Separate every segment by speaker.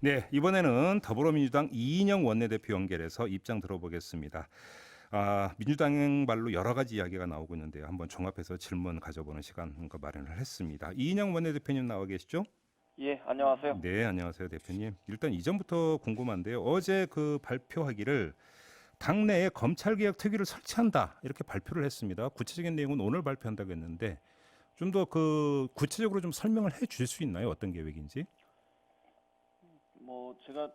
Speaker 1: 네, 이번에는 더불어민주당 이인영 원내대표 연결해서 입장 들어보겠습니다. 민주당 말로 여러 가지 이야기가 나오고 있는데요. 한번 종합해서 질문 가져보는 시간 마련을 했습니다. 이인영 원내대표님 나와 계시죠?
Speaker 2: 예, 안녕하세요.
Speaker 1: 네, 안녕하세요, 대표님. 일단 이전부터 궁금한데요. 어제 그 발표하기를 당내에 검찰개혁 특위를 설치한다 이렇게 발표를 했습니다. 구체적인 내용은 오늘 발표한다고 했는데 좀 더 그 구체적으로 좀 설명을 해 주실 수 있나요? 어떤 계획인지?
Speaker 2: 제가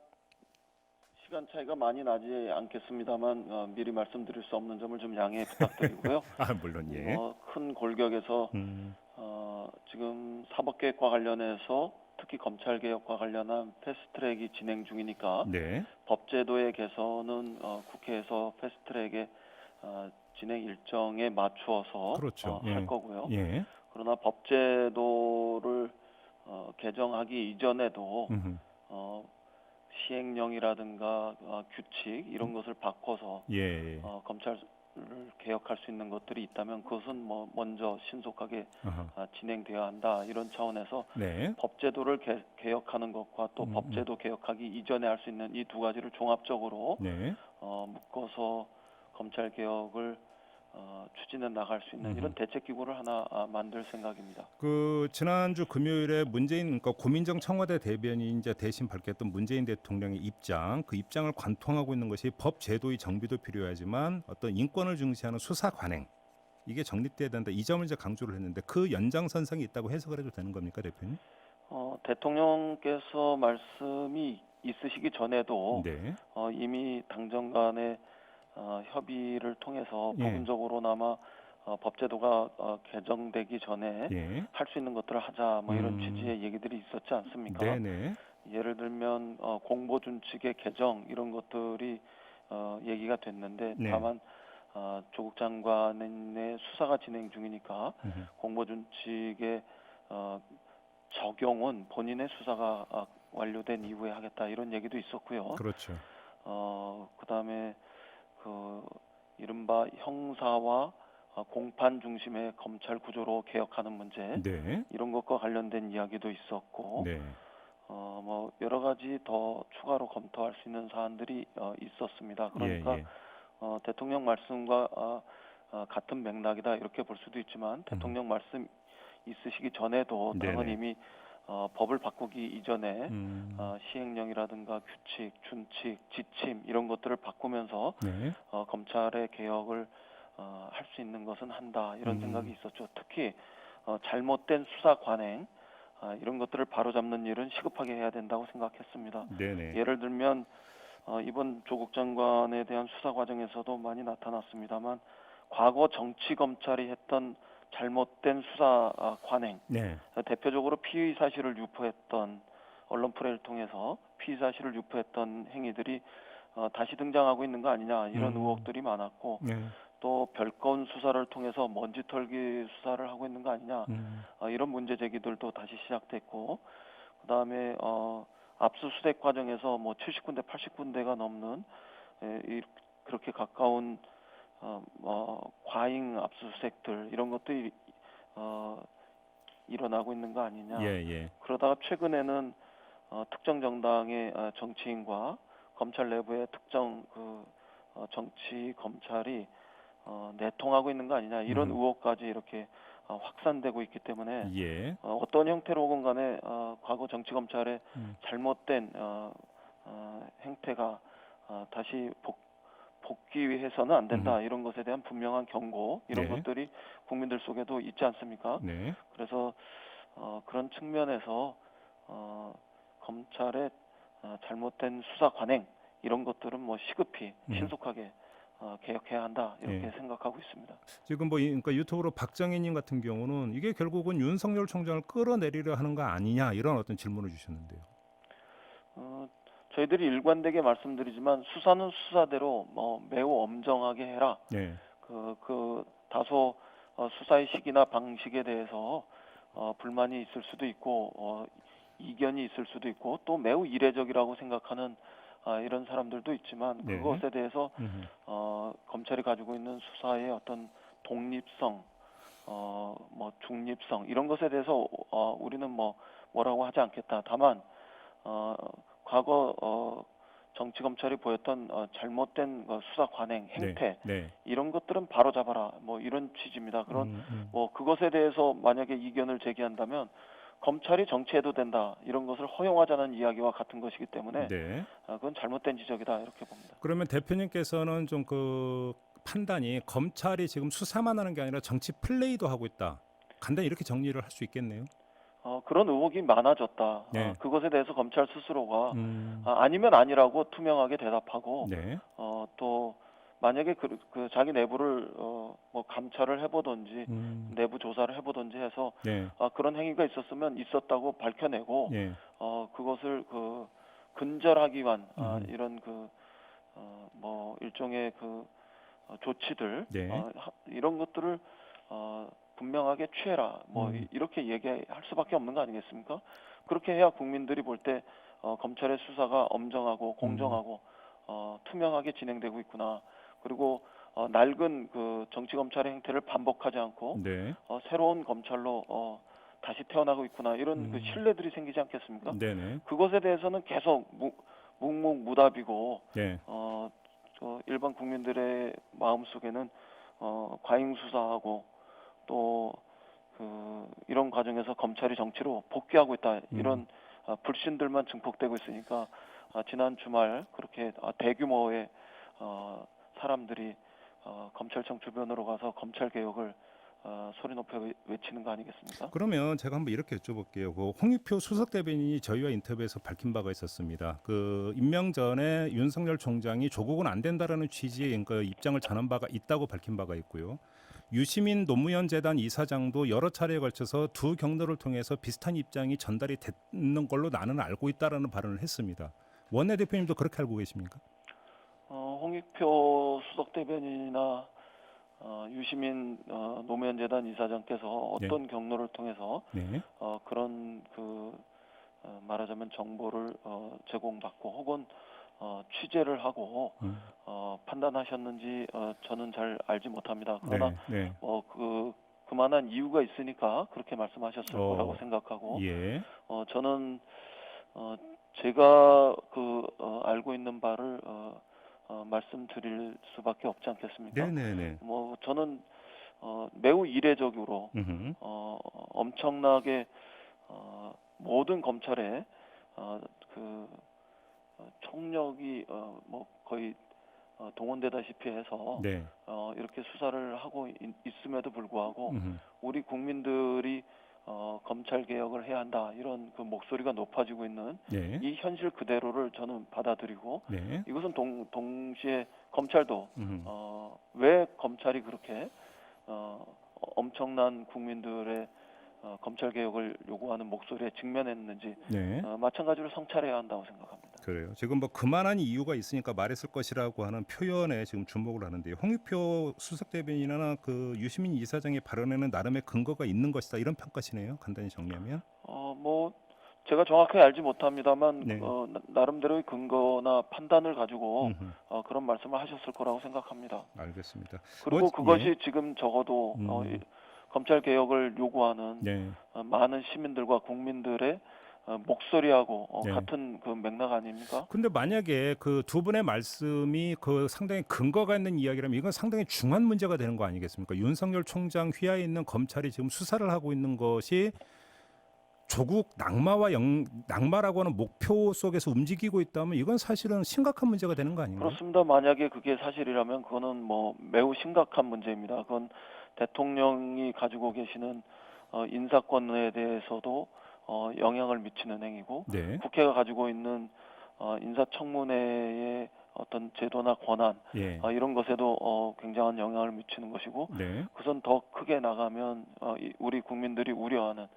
Speaker 2: 시간 차이가 많이 나지 않겠습니다만 미리 말씀드릴 수 없는 점을 좀 양해 부탁드리고요.
Speaker 1: 물론 예.
Speaker 2: 큰 골격에서
Speaker 1: 음,
Speaker 2: 지금 사법개혁과 관련해서 특히 검찰개혁과 관련한 패스트트랙이 진행 중이니까
Speaker 1: 네.
Speaker 2: 법제도의 개선은 국회에서 패스트트랙의 진행 일정에 맞추어서
Speaker 1: 그렇죠.
Speaker 2: 할
Speaker 1: 예.
Speaker 2: 거고요.
Speaker 1: 예.
Speaker 2: 그러나 법제도를 개정하기 이전에도
Speaker 1: 음흠.
Speaker 2: 어, 시행령이라든가 규칙 이런 것을 바꿔서
Speaker 1: 예. 예.
Speaker 2: 검찰을 개혁할 수 있는 것들이 있다면 그것은 먼저 신속하게
Speaker 1: 아하.
Speaker 2: 진행돼야 한다 이런 차원에서
Speaker 1: 네.
Speaker 2: 법제도를 개혁하는 것과 또
Speaker 1: 음, 음.
Speaker 2: 법제도 개혁하기 이전에 할 수 있는 이 두 가지를 종합적으로
Speaker 1: 네.
Speaker 2: 묶어서 검찰 개혁을 추진해 나갈 수 있는
Speaker 1: 음흠.
Speaker 2: 이런 대책 기구를 하나 만들 생각입니다.
Speaker 1: 그 지난주 금요일에 문재인 그러니까 고민정 청와대 대변인이자 대신 밝혔던 문재인 대통령의 입장, 그 입장을 관통하고 있는 것이 법 제도의 정비도 필요하지만 어떤 인권을 중시하는 수사 관행 이게 정립돼야 된다. 이 점을 이제 강조를 했는데 그 연장선상이 있다고 해석을 해도 되는 겁니까, 대표님?
Speaker 2: 대통령께서 말씀이 있으시기 전에도
Speaker 1: 네.
Speaker 2: 이미 당정 간의 협의를 통해서
Speaker 1: 예.
Speaker 2: 부분적으로나마 법제도가 개정되기 전에
Speaker 1: 예.
Speaker 2: 할 수 있는 것들을 하자 뭐 이런
Speaker 1: 음.
Speaker 2: 취지의 얘기들이 있었지 않습니까?
Speaker 1: 네네.
Speaker 2: 예를 들면 공보준칙의 개정 이런 것들이 얘기가 됐는데
Speaker 1: 네.
Speaker 2: 다만 조국 장관의 수사가 진행 중이니까
Speaker 1: 음흠.
Speaker 2: 공보준칙의 어, 적용은 본인의 수사가 완료된 이후에 하겠다 이런 얘기도 있었고요.
Speaker 1: 그렇죠.
Speaker 2: 그다음에 그 이른바 형사와 공판 중심의 검찰 구조로 개혁하는 문제
Speaker 1: 네.
Speaker 2: 이런 것과 관련된 이야기도 있었고
Speaker 1: 네.
Speaker 2: 여러 가지 더 추가로 검토할 수 있는 사안들이 있었습니다.
Speaker 1: 예,
Speaker 2: 그러니까
Speaker 1: 예.
Speaker 2: 대통령 말씀과 같은 맥락이다 이렇게 볼 수도 있지만
Speaker 1: 음.
Speaker 2: 대통령 말씀 있으시기 전에도 당은
Speaker 1: 네네.
Speaker 2: 이미 법을 바꾸기 이전에
Speaker 1: 음.
Speaker 2: 시행령이라든가 규칙, 준칙, 지침 이런 것들을 바꾸면서
Speaker 1: 네.
Speaker 2: 검찰의 개혁을 할 수 있는 것은 한다 이런 생각이
Speaker 1: 음.
Speaker 2: 있었죠. 특히 잘못된 수사 관행 이런 것들을 바로잡는 일은 시급하게 해야 된다고 생각했습니다.
Speaker 1: 네네.
Speaker 2: 예를 들면 이번 조국 장관에 대한 수사 과정에서도 많이 나타났습니다만 과거 정치 검찰이 했던 잘못된 수사 관행,
Speaker 1: 네.
Speaker 2: 대표적으로 피의 사실을 유포했던 언론 플레이를 통해서 피의 사실을 유포했던 행위들이 다시 등장하고 있는 거 아니냐 이런
Speaker 1: 음.
Speaker 2: 의혹들이 많았고
Speaker 1: 네.
Speaker 2: 또 별건 수사를 통해서 먼지털기 수사를 하고 있는 거 아니냐
Speaker 1: 음.
Speaker 2: 이런 문제 제기들도 다시 시작됐고 그다음에 압수수색 과정에서 뭐 70군데, 80군데가 넘는 그렇게 가까운 과잉 압수수색들 이런 것들이 어, 일어나고 있는 거
Speaker 1: 예,
Speaker 2: 아니냐.
Speaker 1: 예.
Speaker 2: 그러다가 최근에는 특정 정당의 정치인과 검찰 내부의 특정 정치 검찰이 내통하고 있는 거 아니냐 이런
Speaker 1: 음.
Speaker 2: 의혹까지 이렇게 확산되고 있기 때문에
Speaker 1: 예.
Speaker 2: 어떤 형태로건 간에 과거 정치 검찰의
Speaker 1: 음.
Speaker 2: 잘못된 행태가 다시 복귀해서는 안
Speaker 1: 음음.
Speaker 2: 된다 이런 것에 대한 분명한 경고 이런
Speaker 1: 네.
Speaker 2: 것들이 국민들 속에도 있지 않습니까?
Speaker 1: 네.
Speaker 2: 그래서 그런 측면에서 검찰의 잘못된 수사 관행 이런 것들은 뭐 시급히
Speaker 1: 음.
Speaker 2: 신속하게 개혁해야 한다 이렇게
Speaker 1: 예.
Speaker 2: 생각하고 있습니다.
Speaker 1: 지금 그러니까 유튜브로 박정희님 같은 경우는 이게 결국은 윤석열 총장을 끌어내리려 하는 거 아니냐 이런 어떤 질문을 주셨는데요.
Speaker 2: 어, 저희들이 일관되게 말씀드리지만 수사는 수사대로 매우 엄정하게 해라.
Speaker 1: 네.
Speaker 2: 다소 수사의 시기나 방식에 대해서 불만이 있을 수도 있고 이견이 있을 수도 있고 또 매우 이례적이라고 생각하는 이런 사람들도 있지만
Speaker 1: 네.
Speaker 2: 그것에 대해서
Speaker 1: 음.
Speaker 2: 검찰이 가지고 있는 수사의 어떤 독립성, 중립성 이런 것에 대해서 우리는 뭐라고 하지 않겠다. 다만 어, 과거 정치 검찰이 보였던 잘못된 수사 관행, 행태
Speaker 1: 네.
Speaker 2: 이런 것들은 바로 잡아라. 뭐 이런 취지입니다. 그런
Speaker 1: 음.
Speaker 2: 뭐 그것에 대해서 만약에 이견을 제기한다면 검찰이 정치해도 된다. 이런 것을 허용하자는 이야기와 같은 것이기 때문에
Speaker 1: 네.
Speaker 2: 그건 잘못된 지적이다 이렇게 봅니다.
Speaker 1: 그러면 대표님께서는 좀 그 판단이 검찰이 지금 수사만 하는 게 아니라 정치 플레이도 하고 있다. 간단히 이렇게 정리를 할 수 있겠네요.
Speaker 2: 그런 의혹이 많아졌다.
Speaker 1: 네.
Speaker 2: 그것에 대해서 검찰 스스로가
Speaker 1: 음.
Speaker 2: 아니면 아니라고 투명하게 대답하고
Speaker 1: 네.
Speaker 2: 또 만약에 그 자기 내부를 뭐 감찰을 해보든지 내부 조사를 해보든지 해서
Speaker 1: 네.
Speaker 2: 그런 행위가 있었으면 있었다고 밝혀내고
Speaker 1: 예.
Speaker 2: 그것을 근절하기 위한 이런 뭐 일종의 조치들
Speaker 1: 네.
Speaker 2: 이런 것들을 분명하게 취해라 뭐 이렇게 얘기할 수밖에 없는 거 아니겠습니까? 그렇게 해야 국민들이 볼 때 검찰의 수사가 엄정하고 공정하고 투명하게 진행되고 있구나. 그리고 낡은 그 정치 검찰의 행태를 반복하지 않고
Speaker 1: 네.
Speaker 2: 새로운 검찰로 다시 태어나고 있구나 이런 그 신뢰들이 생기지 않겠습니까?
Speaker 1: 네네.
Speaker 2: 그것에 대해서는 계속 묵묵무답이고
Speaker 1: 네.
Speaker 2: 일반 국민들의 마음 속에는 과잉 수사하고 또 이런 과정에서 검찰이 정치로 복귀하고 있다 이런 불신들만 증폭되고 있으니까 지난 주말 그렇게 대규모의 사람들이 검찰청 주변으로 가서 검찰 개혁을 소리 높여 외치는 거 아니겠습니까?
Speaker 1: 그러면 제가 한번 이렇게 여쭤볼게요. 그 홍익표 수석 대변인이 저희와 인터뷰에서 밝힌 바가 있었습니다. 그 임명 전에 윤석열 총장이 조국은 안 된다라는 취지의 그 입장을 전한 바가 있다고 밝힌 바가 있고요. 유시민 노무현 재단 이사장도 여러 차례에 걸쳐서 두 경로를 통해서 비슷한 입장이 전달이 됐는 걸로 나는 알고 있다라는 발언을 했습니다. 원내대표님도 그렇게 알고 계십니까?
Speaker 2: 홍익표 수석 대변인이나 유시민 노무현 재단 이사장께서 어떤 경로를 통해서
Speaker 1: 네.
Speaker 2: 그런 말하자면 정보를 제공받고 혹은 취재를 하고 판단하셨는지 저는 잘 알지 못합니다. 그러나
Speaker 1: 네.
Speaker 2: 그만한 이유가 있으니까 그렇게 말씀하셨을 거라고 생각하고
Speaker 1: 예.
Speaker 2: 저는 제가 알고 있는 바를 말씀드릴 수밖에 없지 않겠습니까?
Speaker 1: 네네네.
Speaker 2: 뭐 저는 매우 이례적으로 엄청나게 모든 검찰의 총력이 뭐 거의 동원되다시피 해서
Speaker 1: 네.
Speaker 2: 이렇게 수사를 하고 있음에도 불구하고 우리 국민들이 검찰 개혁을 해야 한다 이런 그 목소리가 높아지고 있는
Speaker 1: 네.
Speaker 2: 이 현실 그대로를 저는 받아들이고
Speaker 1: 네.
Speaker 2: 이것은 동시에 검찰도 왜 검찰이 그렇게 엄청난 국민들의 검찰 개혁을 요구하는 목소리에 직면했는지
Speaker 1: 네.
Speaker 2: 마찬가지로 성찰해야 한다고 생각합니다.
Speaker 1: 그래요. 지금 뭐 그만한 이유가 있으니까 말했을 것이라고 하는 표현에 지금 주목을 하는데요. 홍익표 수석 대변인이나 그 유시민 이사장의 발언에는 나름의 근거가 있는 것이다 이런 평가시네요. 간단히 정리하면.
Speaker 2: 뭐 제가 정확하게 알지 못합니다만
Speaker 1: 네.
Speaker 2: 나름대로의 근거나 판단을 가지고 그런 말씀을 하셨을 거라고 생각합니다.
Speaker 1: 알겠습니다.
Speaker 2: 그리고 그것이 지금 적어도 검찰 개혁을 요구하는 많은 시민들과 국민들의 목소리하고 같은 그 맥락 아닙니까?
Speaker 1: 근데 만약에 그 두 분의 말씀이 그 상당히 근거가 있는 이야기라면 이건 상당히 중한 문제가 되는 거 아니겠습니까? 윤석열 총장 휘하에 있는 검찰이 지금 수사를 하고 있는 것이 조국 낙마라고 하는 목표 속에서 움직이고 있다면 이건 사실은 심각한 문제가 되는 거 아닌가요?
Speaker 2: 그렇습니다. 만약에 그게 사실이라면 그거는 뭐 매우 심각한 문제입니다. 그건 대통령이 가지고 계시는 인사권에 대해서도 영향을 미치는 행위고
Speaker 1: 네.
Speaker 2: 국회가 가지고 있는 인사청문회의 어떤 제도나 권한 이런 것에도 굉장한 영향을 미치는 것이고 그것은 더 크게 나가면 우리 국민들이 우려하는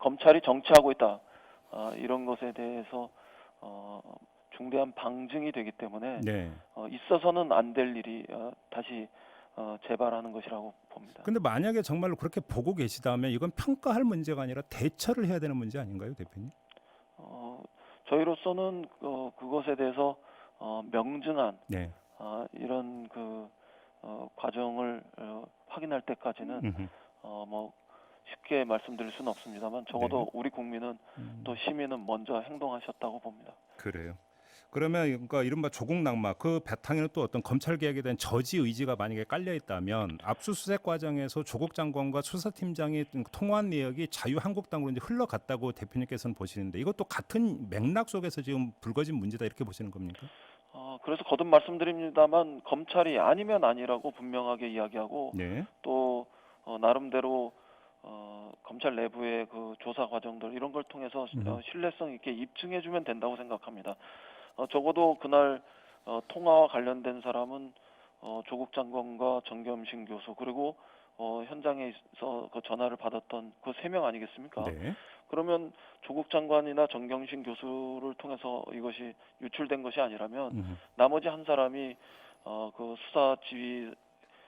Speaker 2: 검찰이 정치하고 있다 이런 것에 대해서 중대한 방증이 되기 때문에 있어서는 안 될 일이 다시 재발하는 것이라고 봅니다.
Speaker 1: 근데 만약에 정말로 그렇게 보고 계시다면 이건 평가할 문제가 아니라 대처를 해야 되는 문제 아닌가요, 대표님?
Speaker 2: 저희로서는 그것에 대해서 명증한 이런 과정을 확인할 때까지는 뭐 쉽게 말씀드릴 수는 없습니다만 적어도
Speaker 1: 네.
Speaker 2: 우리 국민은
Speaker 1: 음.
Speaker 2: 또 시민은 먼저 행동하셨다고 봅니다.
Speaker 1: 그래요. 그러면 그러니까 이른바 조국 낙마 그 바탕에는 또 어떤 검찰 개혁에 대한 저지 의지가 만약에 깔려 있다면 압수수색 과정에서 조국 장관과 수사팀장이 통화한 내역이 자유한국당으로 이제 흘러갔다고 대표님께서는 보시는데 이것도 같은 맥락 속에서 지금 불거진 문제다 이렇게 보시는 겁니까?
Speaker 2: 그래서 거듭 말씀드립니다만 검찰이 아니면 아니라고 분명하게 이야기하고
Speaker 1: 네.
Speaker 2: 또 나름대로 검찰 내부의 그 조사 과정들 이런 걸 통해서 신뢰성 있게 입증해주면 된다고 생각합니다. 적어도 그날 통화와 관련된 사람은 조국 장관과 정겸신 교수 그리고 현장에서 그 전화를 받았던 그 3명 아니겠습니까?
Speaker 1: 네.
Speaker 2: 그러면 조국 장관이나 정경심 교수를 통해서 이것이 유출된 것이 아니라면 나머지 한 사람이 그 수사 지휘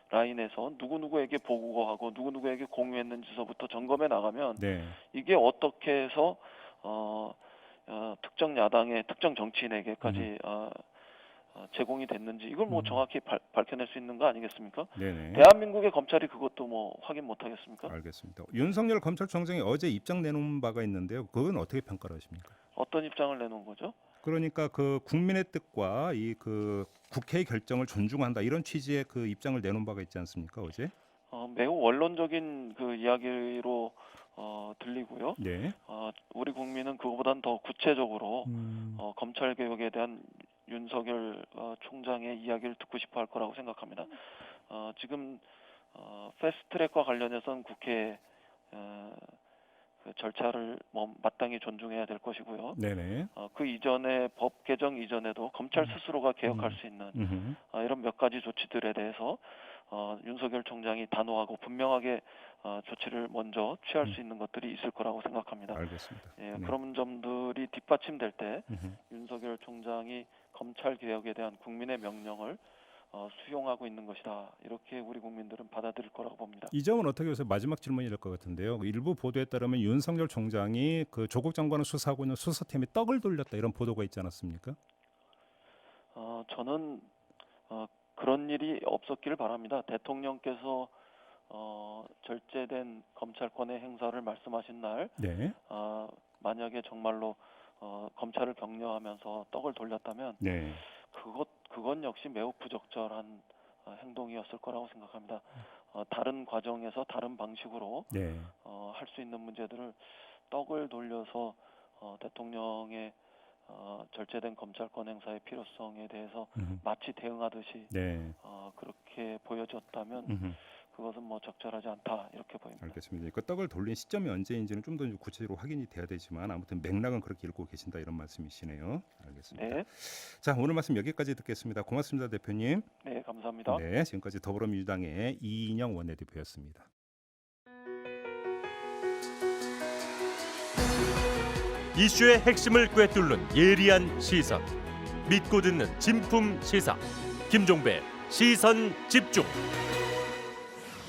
Speaker 2: 라인에서 누구누구에게 보고하고 누구누구에게 공유했는지서부터 점검해 나가면
Speaker 1: 네.
Speaker 2: 이게 어떻게 해서 특정 야당의 특정 정치인에게까지 제공이 됐는지 이걸 뭐 정확히 밝혀낼 수 있는 거 아니겠습니까?
Speaker 1: 네네.
Speaker 2: 대한민국의 검찰이 그것도 뭐 확인 못 하겠습니까?
Speaker 1: 알겠습니다. 윤석열 검찰총장이 어제 입장 내놓은 바가 있는데요. 그건 어떻게 평가를 하십니까?
Speaker 2: 어떤 입장을 내놓은 거죠?
Speaker 1: 그러니까 그 국민의 뜻과 이 그 국회의 결정을 존중한다 이런 취지의 그 입장을 내놓은 바가 있지 않습니까 어제?
Speaker 2: 매우 원론적인 그 이야기로 들리고요.
Speaker 1: 네.
Speaker 2: 우리 국민은 그거보다는 더 구체적으로 검찰 개혁에 대한 윤석열 총장의 이야기를 듣고 싶어 할 거라고 생각합니다. 지금 패스트트랙과 관련해서는 국회 그 절차를 마땅히 존중해야 될 것이고요.
Speaker 1: 네네.
Speaker 2: 그 이전에 법 개정 이전에도 검찰 스스로가 개혁할 수 있는 이런 몇 가지 조치들에 대해서 윤석열 총장이 단호하고 분명하게 조치를 먼저 취할 수 있는 것들이 있을 거라고 생각합니다.
Speaker 1: 알겠습니다.
Speaker 2: 예,
Speaker 1: 네.
Speaker 2: 그런 점들이 뒷받침될 때 윤석열 총장이 검찰 개혁에 대한 국민의 명령을 수용하고 있는 것이다. 이렇게 우리 국민들은 받아들일 거라고 봅니다.
Speaker 1: 이 점은 어떻게 보세요? 마지막 질문이 될 것 같은데요. 일부 보도에 따르면 윤석열 총장이 그 조국 장관을 수사하고 있는 수사팀이 떡을 돌렸다 이런 보도가 있지 않았습니까?
Speaker 2: 저는 그런 일이 없었기를 바랍니다. 대통령께서 절제된 검찰권의 행사를 말씀하신 날
Speaker 1: 네.
Speaker 2: 만약에 정말로 검찰을 격려하면서 떡을 돌렸다면
Speaker 1: 네.
Speaker 2: 그건 역시 매우 부적절한 행동이었을 거라고 생각합니다. 다른 과정에서 다른 방식으로
Speaker 1: 네.
Speaker 2: 할 수 있는 문제들을 떡을 돌려서 대통령의 절제된 검찰권 행사의 필요성에 대해서 마치 대응하듯이
Speaker 1: 네.
Speaker 2: 그렇게 보여졌다면 그것은 뭐 적절하지 않다 이렇게 보입니다.
Speaker 1: 알겠습니다. 그 떡을 돌린 시점이 언제인지는 좀 더 구체적으로 확인이 돼야 되지만 아무튼 맥락은 그렇게 읽고 계신다 이런 말씀이시네요. 알겠습니다.
Speaker 2: 네,
Speaker 1: 자, 오늘 말씀 여기까지 듣겠습니다. 고맙습니다, 대표님.
Speaker 2: 네, 감사합니다.
Speaker 1: 네, 지금까지 더불어민주당의 이인영 원내대표였습니다.
Speaker 3: 이슈의 핵심을 꿰뚫는 예리한 시선, 믿고 듣는 진품 시사 김종배 시선 집중.